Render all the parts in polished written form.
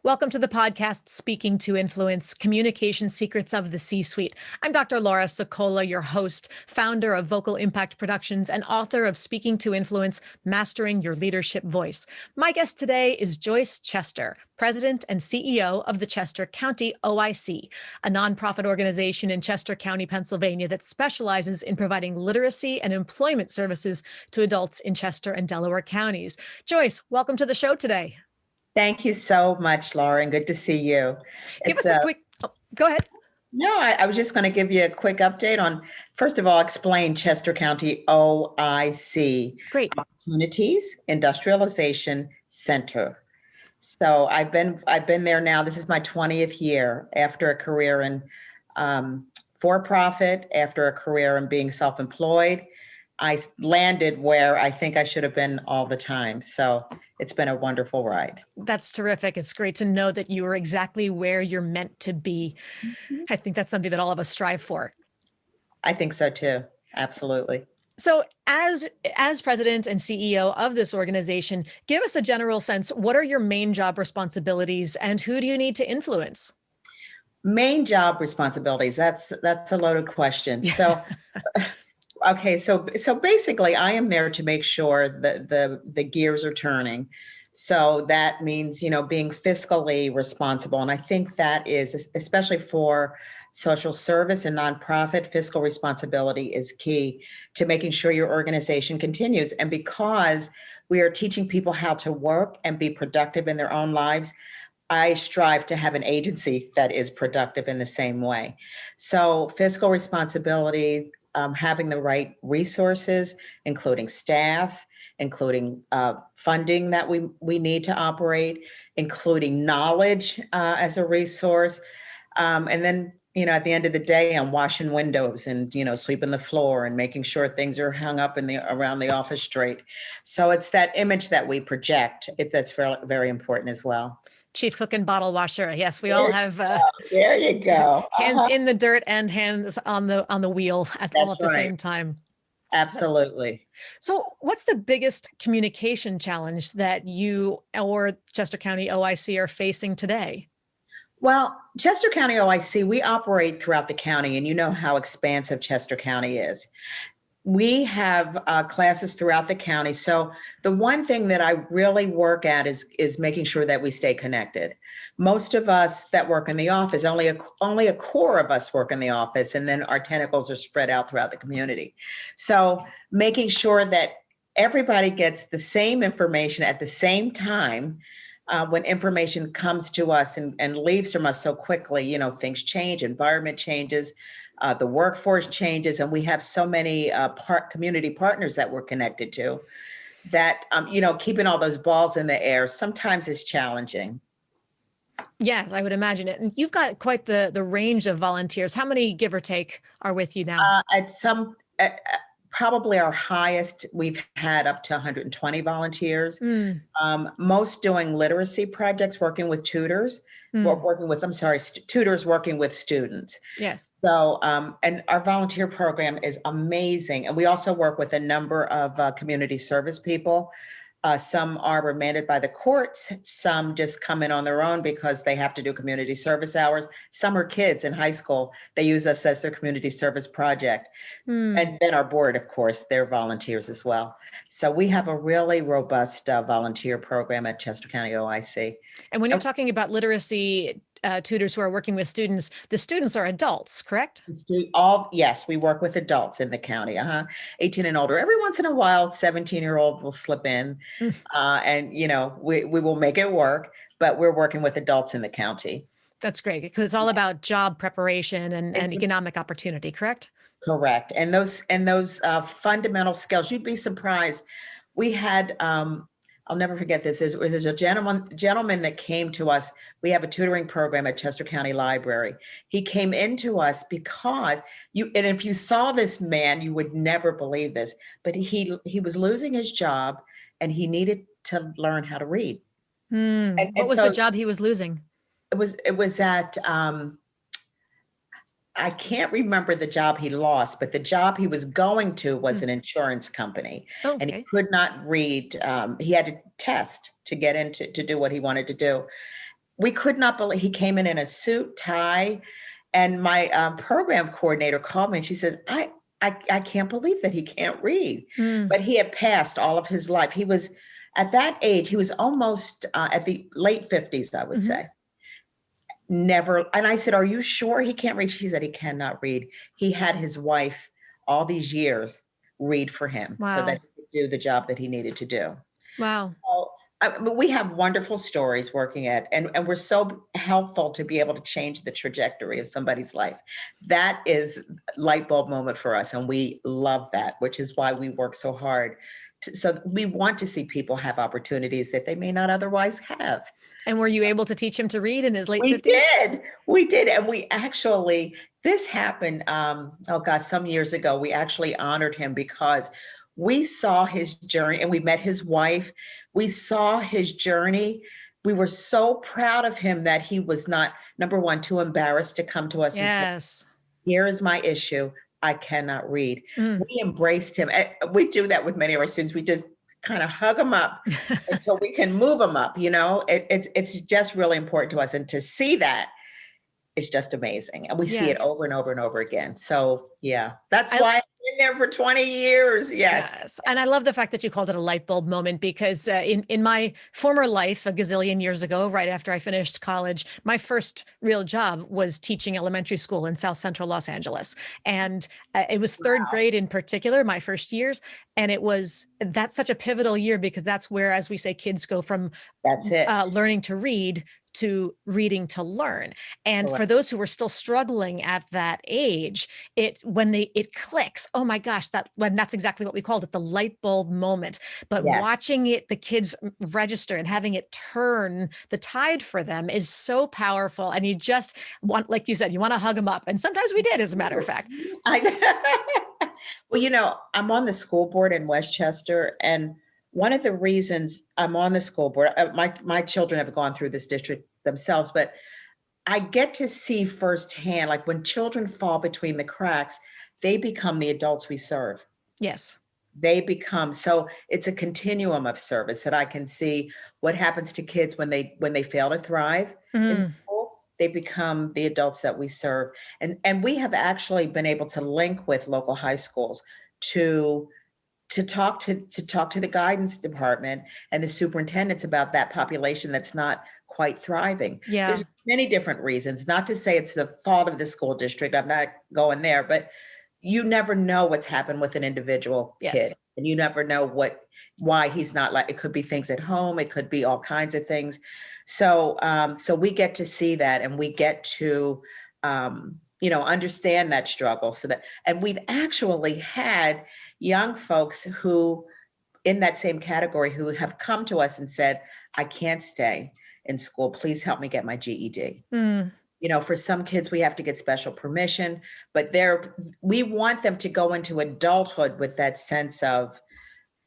Welcome to the podcast, Speaking to Influence, Communication Secrets of the C-Suite. I'm Dr. Laura Sokola, your host, founder of Vocal Impact Productions, and author of Speaking to Influence, Mastering Your Leadership Voice. My guest today is Joyce Chester, President and CEO of the Chester County OIC, a nonprofit organization in Chester County, Pennsylvania that specializes in providing literacy and employment services to adults in Chester and Delaware counties. Joyce, welcome to the show today. Thank you so much, Laura, and good to see you. Give us a quick, go ahead. No, I was just going to give you a quick update on, first of all, explain Chester County OIC. Great. Opportunities Industrialization Center. So I've been there now. This is my 20th year after a career in for-profit, after a career in being self-employed. I landed where I think I should have been all the time. So it's been a wonderful ride. That's terrific. It's great to know that you are exactly where you're meant to be. Mm-hmm. I think that's something that all of us strive for. I think so too. Absolutely. So as president and CEO of this organization, give us a general sense. What are your main job responsibilities and who do you need to influence? Main job responsibilities. That's a loaded question. So okay, so basically, I am there to make sure that the gears are turning. So that means, being fiscally responsible. And I think that is, especially for social service and nonprofit, fiscal responsibility is key to making sure your organization continues. And because we are teaching people how to work and be productive in their own lives, I strive to have an agency that is productive in the same way. So fiscal responsibility, having the right resources, including staff, including funding that we need to operate, including knowledge as a resource. And then, at the end of the day, I'm washing windows and, sweeping the floor and making sure things are hung up around the office straight. So it's that image that we project that's very, very important as well. Chief cook and bottle washer. Yes, we all have. There you go. Hands in the dirt and hands on the wheel all at the same time. Absolutely. So, what's the biggest communication challenge that you or Chester County OIC are facing today? Well, Chester County OIC, we operate throughout the county, and you know how expansive Chester County is. We have classes throughout the county. So the one thing that I really work at is making sure that we stay connected. Most of us that work in the office, only a core of us work in the office, and then our tentacles are spread out throughout the community. So making sure that everybody gets the same information at the same time. When information comes to us and leaves from us so quickly, things change, environment changes. The workforce changes, and we have so many community partners that we're connected to that, keeping all those balls in the air sometimes is challenging. Yes, I would imagine it. And you've got quite the range of volunteers. How many, give or take, are with you now? Probably our highest, we've had up to 120 volunteers, most doing literacy projects, working with tutors, tutors working with students. Yes. So, and our volunteer program is amazing. And we also work with a number of community service people. Some are remanded by the courts. Some just come in on their own because they have to do community service hours. Some are kids in high school. They use us as their community service project. And then our board, of course, they're volunteers as well. So we have a really robust volunteer program at Chester County OIC. And when you're talking about literacy tutors who are working with students, the students are adults, correct? Yes, we work with adults in the county, 18 and older. Every once in a while, 17-year-old will slip in and, we will make it work, but we're working with adults in the county. That's great because it's all about job preparation and economic opportunity, correct? Correct. And those fundamental skills, you'd be surprised. We had, I'll never forget this. There's a gentleman that came to us. We have a tutoring program at Chester County Library. He came into us because and if you saw this man, you would never believe this, but he was losing his job and he needed to learn how to read. What was the job he was losing? It was at, I can't remember the job he lost, but the job he was going to was an insurance company. Okay. And he could not read. He had to test to get into to do what he wanted to do. we could not believe he came in a suit, tie, and my program coordinator called me and she says, I can't believe that he can't read. Mm. But he had passed all of his life. He was at that age, he was almost at the late 50s, I would say. Never. And I said, are you sure he can't read? She said, he cannot read. He had his wife all these years read for him so that he could do the job that he needed to do. Wow. So, we have wonderful stories working at, and we're so helpful to be able to change the trajectory of somebody's life. That is a light bulb moment for us. And we love that, which is why we work so hard. So we want to see people have opportunities that they may not otherwise have. And were you able to teach him to read in his late 50s? We did. And we actually, this happened, some years ago, we actually honored him because we saw his journey and we met his wife. We saw his journey. We were so proud of him that he was not, number one, too embarrassed to come to us and say, here is my issue. I cannot read. We embraced him. We do that with many of our students. We just kind of hug them up until we can move them up. It's just really important to us. And to see that is just amazing. And we see it over and over and over again. So yeah, that's why I've been there for 20 years. Yes. And I love the fact that you called it a light bulb moment because in my former life, a gazillion years ago, right after I finished college, my first real job was teaching elementary school in South Central Los Angeles. And it was third grade in particular, my first years. And that's such a pivotal year because that's where, as we say, kids go from learning to read to reading to learn. And for those who were still struggling at that age, it clicks. Oh my gosh, that's exactly what we called it, the light bulb moment. But watching the kids register and having it turn the tide for them is so powerful. And you just want, like you said, you want to hug them up. And sometimes we did, as a matter of fact. Well, I'm on the school board in Westchester, and one of the reasons I'm on the school board, my children have gone through this district themselves, but I get to see firsthand, like when children fall between the cracks, they become the adults we serve. Yes. They become, so it's a continuum of service that I can see what happens to kids when they fail to thrive in school. They become the adults that we serve. And we have actually been able to link with local high schools to talk to the guidance department and the superintendents about that population that's not quite thriving. Yeah. There's many different reasons, not to say it's the fault of the school district. I'm not going there, but you never know what's happened with an individual kid. And you never know why he's not like, it could be things at home. It could be all kinds of things. So we get to see that, and we get to, understand that struggle and we've actually had young folks who in that same category who have come to us and said, I can't stay in school. Please help me get my GED. For some kids, we have to get special permission, but we want them to go into adulthood with that sense of,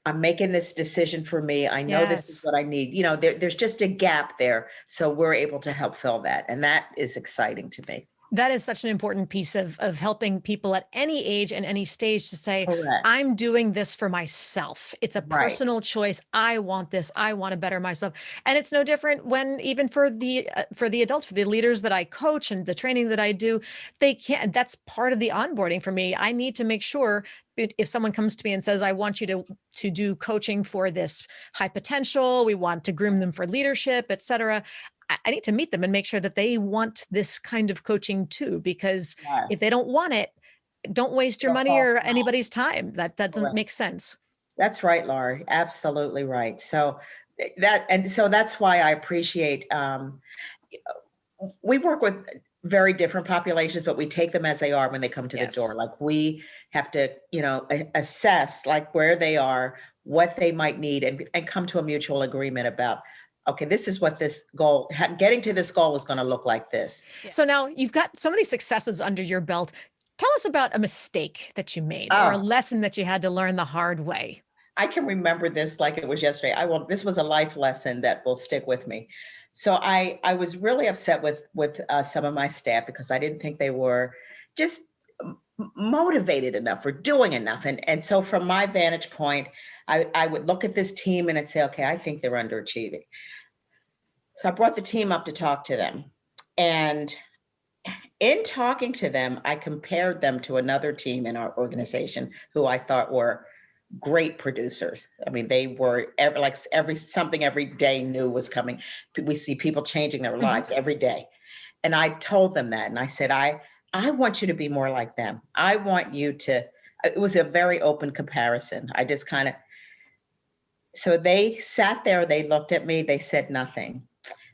I'm making this decision for me. I know this is what I need. There's just a gap there. So we're able to help fill that. And that is exciting to me. That is such an important piece of helping people at any age and any stage to say, I'm doing this for myself. It's a personal choice. I want this. I want to better myself. And it's no different when even for the adults, for the leaders that I coach and the training that I do, that's part of the onboarding for me. I need to make sure if someone comes to me and says, I want you to do coaching for this high potential, we want to groom them for leadership, et cetera, I need to meet them and make sure that they want this kind of coaching too, because if they don't want it, don't waste your money or anybody's time. That doesn't make sense. That's right, Laura. Absolutely right. So that's why I appreciate, we work with very different populations, but we take them as they are when they come to the door. Like we have to, assess like where they are, what they might need, and come to a mutual agreement about, okay, this is what this goal, getting to this goal is going to look like this. So now you've got so many successes under your belt. Tell us about a mistake that you made or a lesson that you had to learn the hard way. I can remember this like it was yesterday. This was a life lesson that will stick with me. So I was really upset with some of my staff because I didn't think they were just motivated enough or doing enough. And so from my vantage point, I would look at this team and I'd say, okay, I think they're underachieving. So I brought the team up to talk to them. And in talking to them, I compared them to another team in our organization who I thought were great producers. I mean, they were something every day new was coming. We see people changing their lives every day. And I told them that. And I said, I want you to be more like them. I want you to, it was a very open comparison. I just kind of, so they sat there, they looked at me, they said nothing.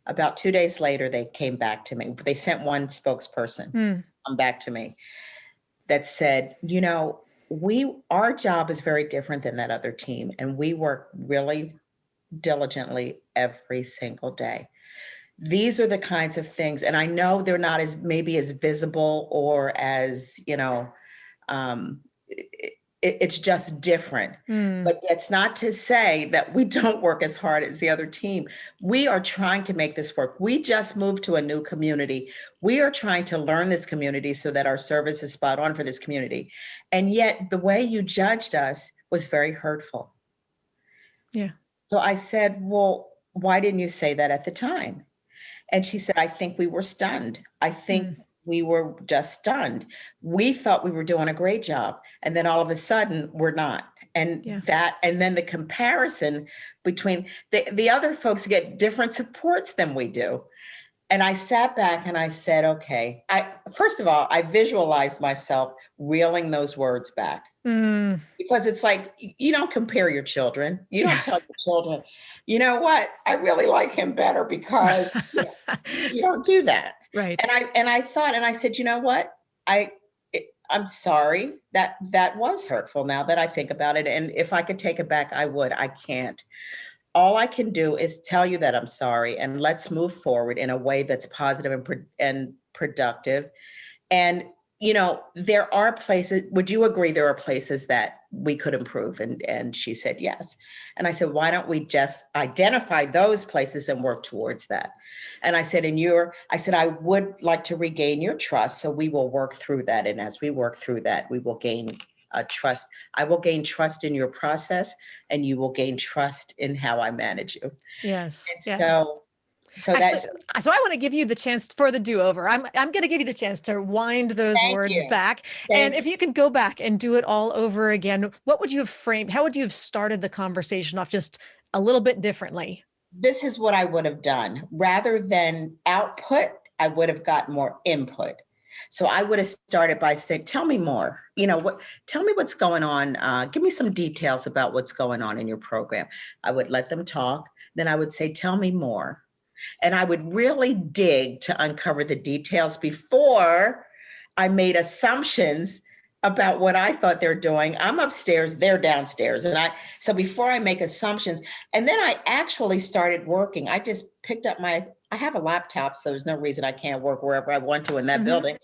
About 2 days later, they came back to me. They sent one spokesperson come back to me that said, you know, our job is very different than that other team. And we work really diligently every single day. These are the kinds of things, and I know they're not as maybe as visible or as, you know, it's just different. But that's not to say that we don't work as hard as the other team. We are trying to make this work. We just moved to a new community. We are trying to learn this community so that our service is spot on for this community. And yet the way you judged us was very hurtful. Yeah. So I said, well, why didn't you say that at the time? And she said, I think we were stunned. I think we were just stunned. We thought we were doing a great job. And then all of a sudden we're not. And and then the comparison between the other folks get different supports than we do. And I sat back and I said, okay, first of all, I visualized myself reeling those words back. Because it's like, you don't compare your children. You don't tell your children, you know what, I really like him better because you don't do that. Right. And I thought, and I said, you know what, I'm sorry that was hurtful now that I think about it. And if I could take it back, I would. I can't. All I can do is tell you that I'm sorry, and let's move forward in a way that's positive and productive. And you know, there are places, would you agree there are places that we could improve? And she said, yes. And I said, why don't we just identify those places and work towards that? And I said, I would like to regain your trust. So we will work through that. And as we work through that, we will gain trust. I will gain trust in your process, and you will gain trust in how I manage you. Yes. And yes. So I want to give you the chance for the do-over. I'm going to give you the chance to wind those words back. And if you could go back and do it all over again, what would you have framed? How would you have started the conversation off just a little bit differently? This is what I would have done. Rather than output, I would have got more input. So I would have started by saying, tell me more. You know, tell me what's going on. Give me some details about what's going on in your program. I would let them talk. Then I would say, tell me more. And I would really dig to uncover the details before I made assumptions about what I thought they're doing. I'm upstairs, they're downstairs. So before I make assumptions, and then I actually started working. I just picked up I have a laptop, so there's no reason I can't work wherever I want to in that building.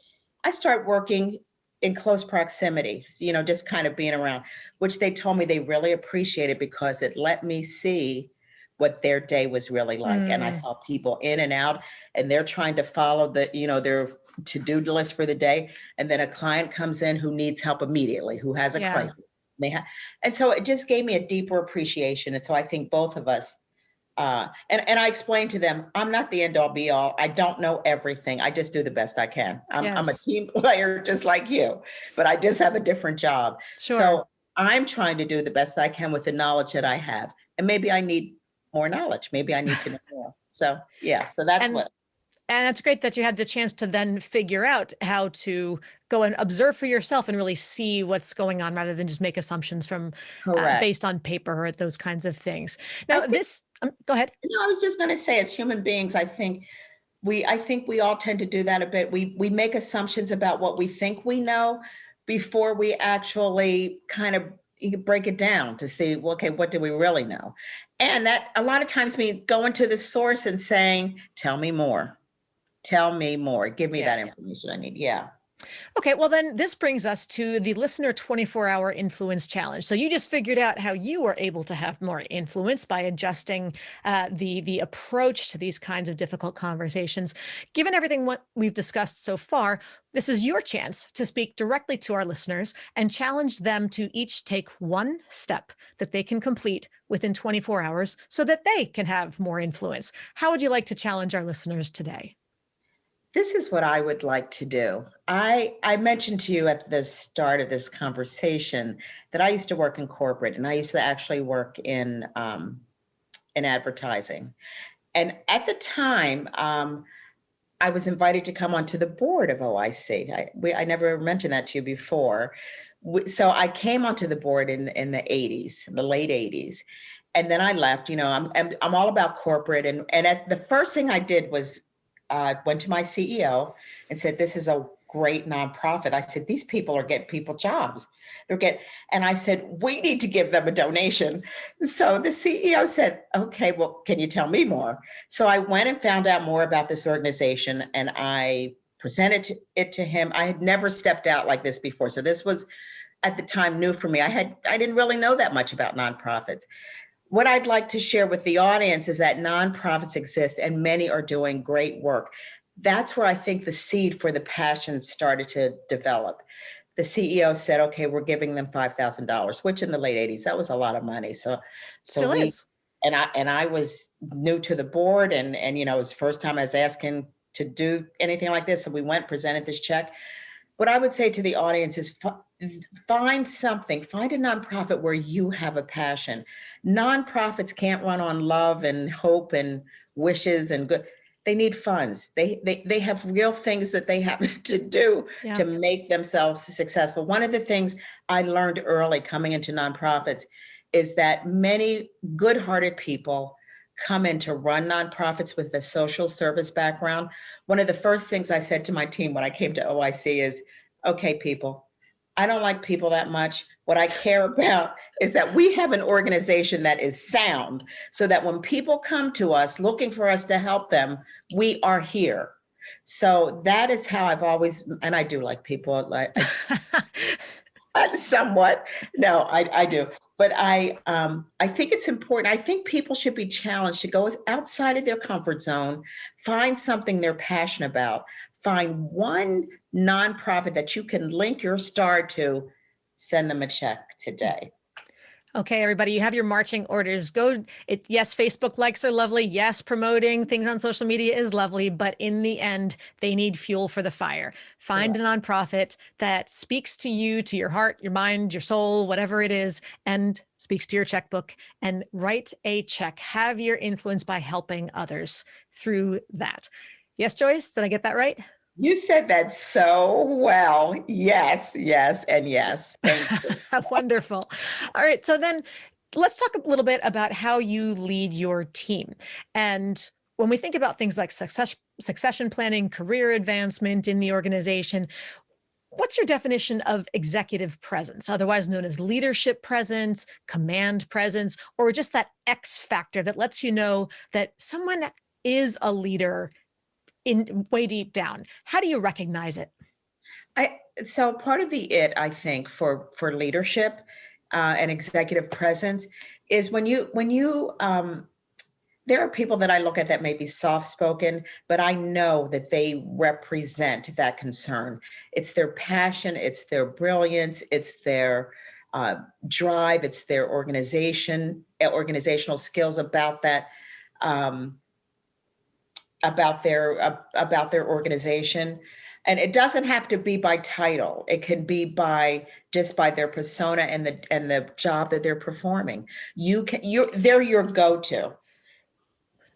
I start working in close proximity, you know, just kind of being around, which they told me they really appreciated because it let me see what their day was really like. And I saw people in and out, and they're trying to follow their to-do list for the day. And then a client comes in who needs help immediately, who has a crisis. And so it just gave me a deeper appreciation. And so I think both of us, and I explained to them, I'm not the end all be all. I don't know everything. I just do the best I can. I'm a team player just like you, but I just have a different job. Sure. So I'm trying to do the best I can with the knowledge that I have. And maybe I need more knowledge. Maybe I need to know more. So that's what. And that's great that you had the chance to then figure out how to go and observe for yourself and really see what's going on rather than just make assumptions from based on paper or those kinds of things. Now go ahead. No, I was just going to say, as human beings, I think we all tend to do that a bit. We make assumptions about what we think we know before we actually kind of break it down to see, well, okay, what do we really know? And that a lot of times means going to the source and saying, tell me more. Tell me more. Give me that information I need. Yeah. Okay, well then this brings us to the listener 24-hour influence challenge. So you just figured out how you were able to have more influence by adjusting the approach to these kinds of difficult conversations. Given everything what we've discussed so far, this is your chance to speak directly to our listeners and challenge them to each take one step that they can complete within 24 hours so that they can have more influence. How would you like to challenge our listeners today? This is what I would like to do. I mentioned to you at the start of this conversation that I used to work in corporate, and I used to actually work in advertising. And at the time, I was invited to come onto the board of OIC. I never mentioned that to you before. So I came onto the board in the 80s, the late 80s. And then I left. I'm all about corporate. And at the first thing I did was went to my CEO and said, "This is a great nonprofit." I said, "These people are getting people jobs. And I said, "We need to give them a donation." So the CEO said, "Okay, well, can you tell me more?" So I went and found out more about this organization, and I presented it to him. I had never stepped out like this before. So this was at the time new for me. I didn't really know that much about nonprofits. What I'd like to share with the audience is that nonprofits exist and many are doing great work. That's where I think the seed for the passion started to develop. The CEO said, "Okay, we're giving them $5,000, which in the late 80s, that was a lot of money. So Still we, is. and I was new to the board, and it was the first time I was asking to do anything like this. So we went, presented this check. What I would say to the audience is find a nonprofit where you have a passion. Nonprofits can't run on love and hope and wishes and good. They need funds. They have real things that they have to do Yeah. to make themselves successful. One of the things I learned early coming into nonprofits is that many good-hearted people come in to run nonprofits with a social service background. One of the first things I said to my team when I came to OIC is, "Okay, people, I don't like people that much. What I care about is that we have an organization that is sound so that when people come to us looking for us to help them, we are here." So that is how I've always, and I do like people, somewhat. No, I do. But I think it's important. I think people should be challenged to go outside of their comfort zone, find something they're passionate about, find one nonprofit that you can link your star to, send them a check today. Okay, everybody, you have your marching orders. Yes, Facebook likes are lovely. Yes, promoting things on social media is lovely, but in the end, they need fuel for the fire. Find a Correct. nonprofit that speaks to you, to your heart, your mind, your soul, whatever it is, and speaks to your checkbook, and write a check. Have your influence by helping others through that. Yes, Joyce, did I get that right? You said that so well. Yes, yes, and yes. Thank you. Wonderful. All right. So then let's talk a little bit about how you lead your team. And when we think about things like succession planning, career advancement in the organization, what's your definition of executive presence, otherwise known as leadership presence, command presence, or just that X factor that lets you know that someone is a leader in way deep down? How do you recognize it? So part of the I think for leadership and executive presence is when you there are people that I look at that may be soft spoken, but I know that they represent that concern. It's their passion, it's their brilliance, it's their drive, it's their organizational skills um, about their organization. And it doesn't have to be by title. It can be by just by their persona and the job that they're performing. They're your go-to.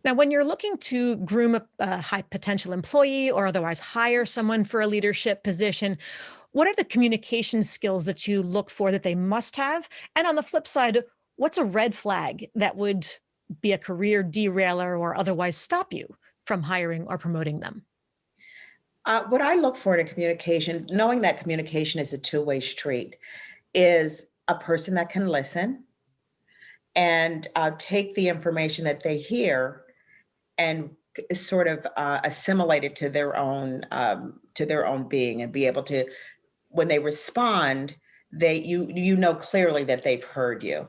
Now, when you're looking to groom a high potential employee or otherwise hire someone for a leadership position, what are the communication skills that you look for that they must have? And on the flip side, what's a red flag that would be a career derailer or otherwise stop you from hiring or promoting them? What I look for in a communication, knowing that communication is a two-way street, is a person that can listen and take the information that they hear and sort of assimilate it to their own to their own being and be able to, when they respond, you know clearly that they've heard you.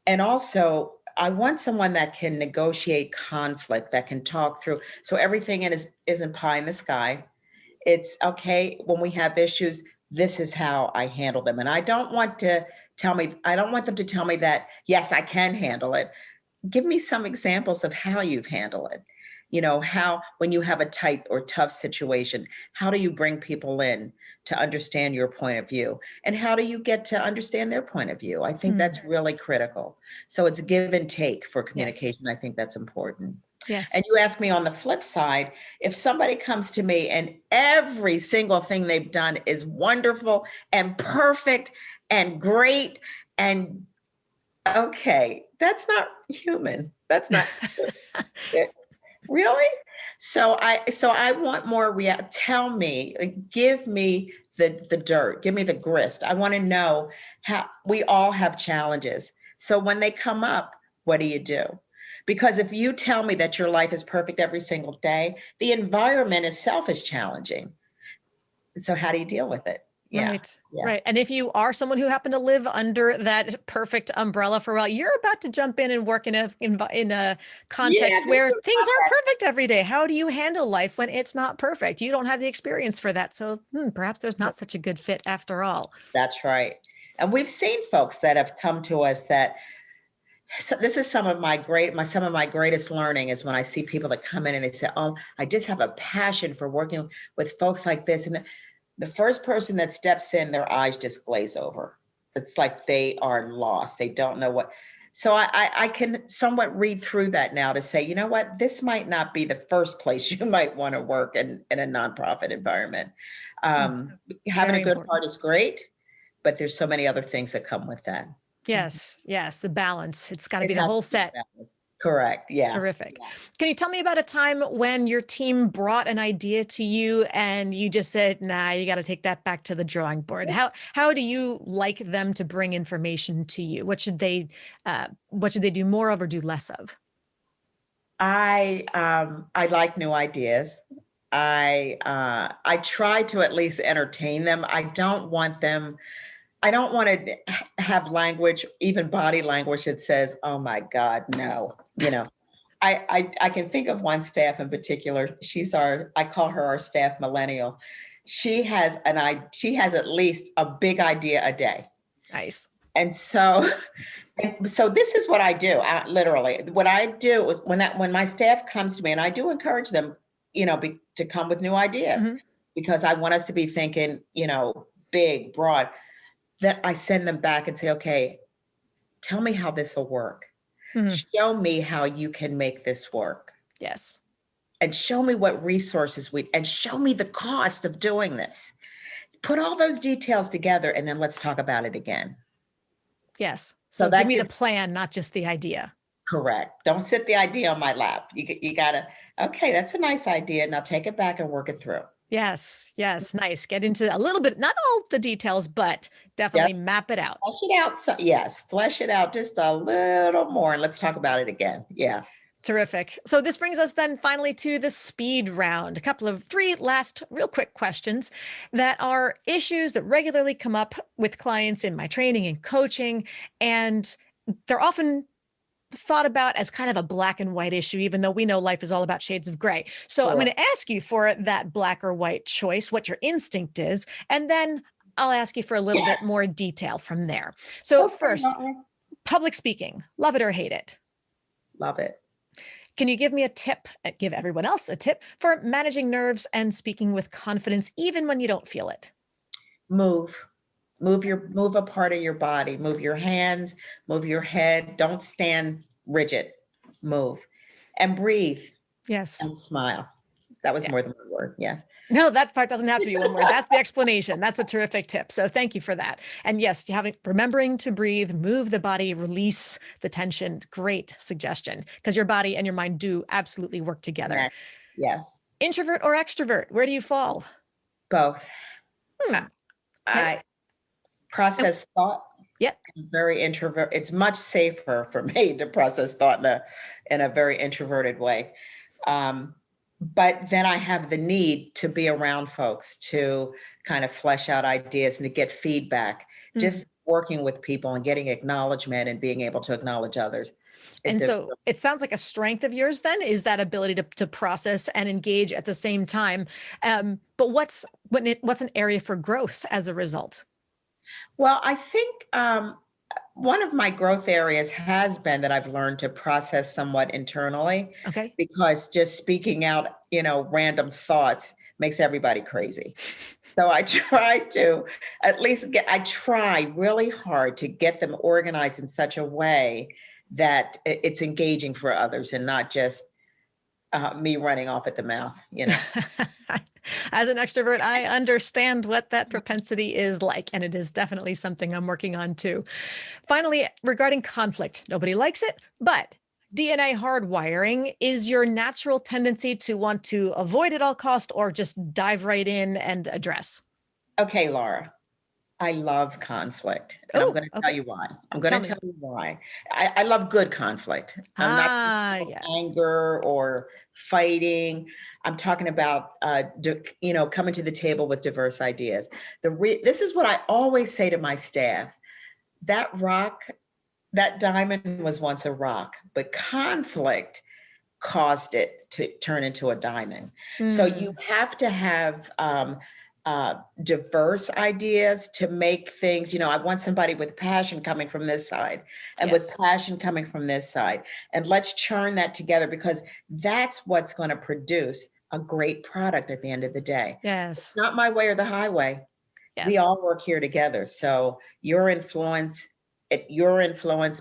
And also, I want someone that can negotiate conflict, that can talk through. So everything isn't pie in the sky. It's okay when we have issues, this is how I handle them. And I don't want them to tell me that, yes, I can handle it. Give me some examples of how you've handled it. How, when you have a tight or tough situation, how do you bring people in to understand your point of view? And how do you get to understand their point of view? I think that's really critical. So it's give and take for communication. Yes. I think that's important. Yes. And you ask me on the flip side, if somebody comes to me and every single thing they've done is wonderful and perfect and great, and okay, that's not human. That's not really. So I want more tell me, give me the dirt, give me the grist. I want to know how we all have challenges. So when they come up, what do you do? Because if you tell me that your life is perfect every single day, the environment itself is challenging. So how do you deal with it? Yeah. Right. Yeah. Right. And if you are someone who happened to live under that perfect umbrella for a while, you're about to jump in and work in a context where things aren't perfect every day. How do you handle life when it's not perfect? You don't have the experience for that. So perhaps there's not such a good fit after all. That's right. And we've seen folks that have come to us that, so this is some of my greatest learning is when I see people that come in and they say, oh, I just have a passion for working with folks like this. And the first person that steps in, their eyes just glaze over. It's like they are lost. They don't know what. So I can somewhat read through that now to say, you know what, this might not be the first place you might want to work in a nonprofit environment. Having a good heart is great, but there's so many other things that come with that. Yes. Yes. The balance. It's got to be the whole set. Correct. Yeah. Terrific. Yeah. Can you tell me about a time when your team brought an idea to you and you just said, nah, you got to take that back to the drawing board? How do you like them to bring information to you? What should they do more of or do less of? I like new ideas. I try to at least entertain them. I don't want to have language, even body language that says, oh my God, no, I can think of one staff in particular. I call her our staff millennial. She has at least a big idea a day. Nice. And so this is what I do. Literally, what I do is when my staff comes to me, and I do encourage them, to come with new ideas, because I want us to be thinking, big, broad. That I send them back and say, okay, tell me how this will work. Show me how you can make this work. Yes. And show me what resources and show me the cost of doing this. Put all those details together and then let's talk about it again. Yes. So give me the plan, not just the idea. Correct. Don't sit the idea on my lap. You gotta, okay, that's a nice idea. Now take it back and work it through. Yes. Yes. Nice. Get into a little bit, not all the details, but definitely map it out. Flesh it out. So, yes. Flesh it out just a little more and let's talk about it again. Yeah. Terrific. So this brings us then finally to the speed round. Three last real quick questions that are issues that regularly come up with clients in my training and coaching. And they're often thought about as kind of a black and white issue, even though we know life is all about shades of gray. So I'm going to ask you for that black or white choice, what your instinct is, and then I'll ask you for a little bit more detail from there. So first, public speaking, love it or hate it? Love it. Can you give me a tip, give everyone else a tip for managing nerves and speaking with confidence, even when you don't feel it? Move a part of your body, move your hands, move your head. Don't stand rigid, move and breathe. Yes. And smile. That was more than one word. Yes. No, that part doesn't have to be one word. That's the explanation. That's a terrific tip. So thank you for that. And yes, remembering to breathe, move the body, release the tension. Great suggestion, because your body and your mind do absolutely work together. Yes. Introvert or extrovert? Where do you fall? Both. I process thought. Yep. I'm very introvert. It's much safer for me to process thought in a very introverted way. but then I have the need to be around folks to kind of flesh out ideas and to get feedback. Mm. Just working with people and getting acknowledgement and being able to acknowledge others is And a, so it sounds like a strength of yours then is that ability to process and engage at the same time. But what's an area for growth as a result? well, I think one of my growth areas has been that I've learned to process somewhat internally, Okay. because just speaking out, random thoughts makes everybody crazy. So I try to at least I try really hard to get them organized in such a way that it's engaging for others and not just me running off at the mouth. As an extrovert, I understand what that propensity is like, and it is definitely something I'm working on too. Finally, regarding conflict, nobody likes it, but DNA hardwiring is your natural tendency to want to avoid at all cost or just dive right in and address. Okay, Laura, I love conflict, and I'm Oh, going to tell okay. you why. I'm going Tell to me. tell you why. I love good conflict. I'm not talking Ah, about yes. anger or fighting. I'm talking about, coming to the table with diverse ideas. This is what I always say to my staff. That diamond was once a rock, but conflict caused it to turn into a diamond. So you Mm, have to have diverse ideas to make things. I want somebody with passion coming from this side and with yes. passion coming from this side. And let's churn that together, because that's what's going to produce a great product at the end of the day. Yes. Not my way or the highway. We Yes. all work here together. So your influence,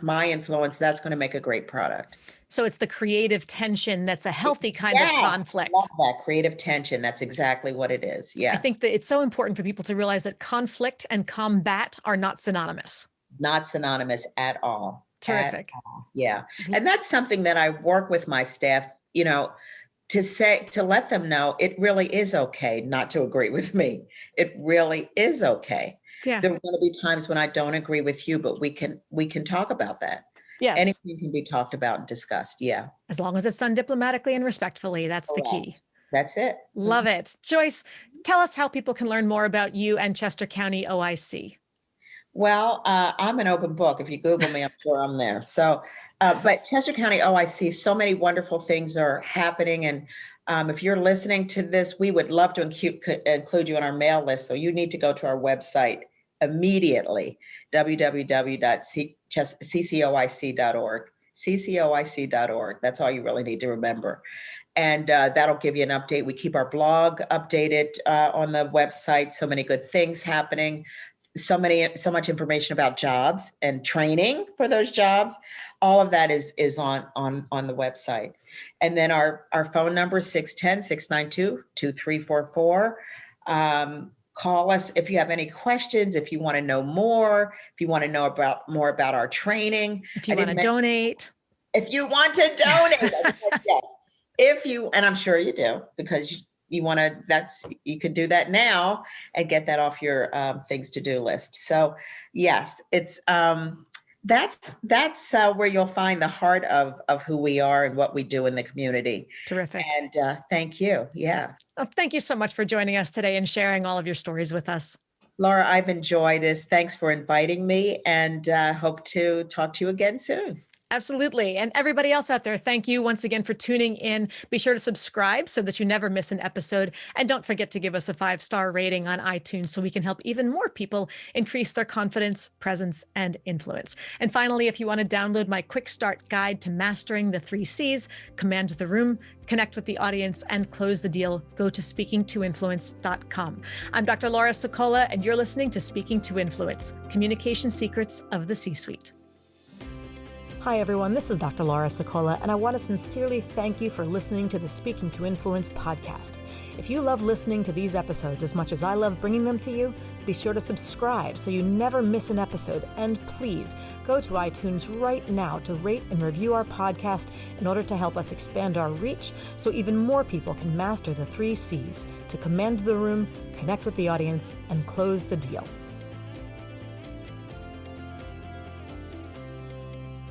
my influence, that's going to make a great product. So it's the creative tension that's a healthy kind of Yes, I love conflict. that creative tension. That's exactly what it is. I Yes, think that it's so important for people to realize that conflict and combat are not synonymous. not synonymous at all. At Terrific. all. Yeah. And that's something that I work with my staff, to let them know it really is okay not to agree with me. It really is okay. Yeah. There are going to be times when I don't agree with you, but we can talk about that. Yes. Anything can be talked about and discussed. Yeah. As long as it's done diplomatically and respectfully, that's the key. Correct. That's it. Love it. Joyce, tell us how people can learn more about you and Chester County OIC. Well, I'm an open book. If you Google me, I'm sure I'm there. So, but Chester County OIC, so many wonderful things are happening. And if you're listening to this, we would love to include you on our mail list. So you need to go to our website immediately, www.ccoic.org, ccoic.org. That's all you really need to remember. And that'll give you an update. We keep our blog updated on the website. So many good things happening. So much information about jobs and training for those jobs. All of that is on the website. And then our phone number is 610-692-2344. Call us if you have any questions, if you want to know more, if you want to know more about our training. If you want to donate. If you want to donate, yes. And I'm sure you do, because you want to, you could do that now and get that off your things to do list. So yes, it's that's where you'll find the heart of who we are and what we do in the community. Terrific. And thank you. Yeah. Well, thank you so much for joining us today and sharing all of your stories with us. Laura, I've enjoyed this. Thanks for inviting me, and hope to talk to you again soon. Absolutely. And everybody else out there, thank you once again for tuning in. Be sure to subscribe so that you never miss an episode. And don't forget to give us a 5-star rating on iTunes so we can help even more people increase their confidence, presence, and influence. And finally, if you want to download my quick start guide to mastering the 3 C's, command the room, connect with the audience, and close the deal, go to speakingtoinfluence.com. I'm Dr. Laura Sokola, and you're listening to Speaking to Influence, Communication Secrets of the C-Suite. Hi, everyone. This is Dr. Laura Sokola, and I want to sincerely thank you for listening to the Speaking to Influence podcast. If you love listening to these episodes as much as I love bringing them to you, be sure to subscribe so you never miss an episode. And please go to iTunes right now to rate and review our podcast in order to help us expand our reach so even more people can master the 3 C's to command the room, connect with the audience, and close the deal.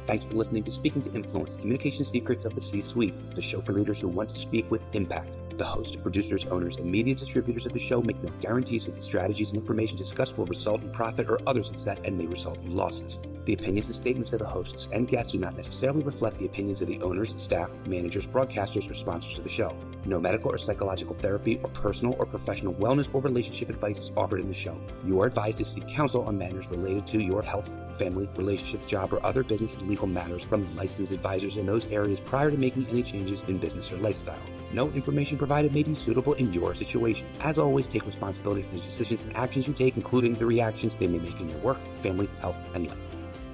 Thanks for listening to Speaking to Influence, Communication Secrets of the C-Suite, the show for leaders who want to speak with impact. The hosts, producers, owners, and media distributors of the show make no guarantees that the strategies and information discussed will result in profit or other success and may result in losses. The opinions and statements of the hosts and guests do not necessarily reflect the opinions of the owners, staff, managers, broadcasters, or sponsors of the show. No medical or psychological therapy or personal or professional wellness or relationship advice is offered in the show. You are advised to seek counsel on matters related to your health, family, relationships, job, or other business and legal matters from licensed advisors in those areas prior to making any changes in business or lifestyle. No information provided may be suitable in your situation. As always, take responsibility for the decisions and actions you take, including the reactions they may make in your work, family, health, and life.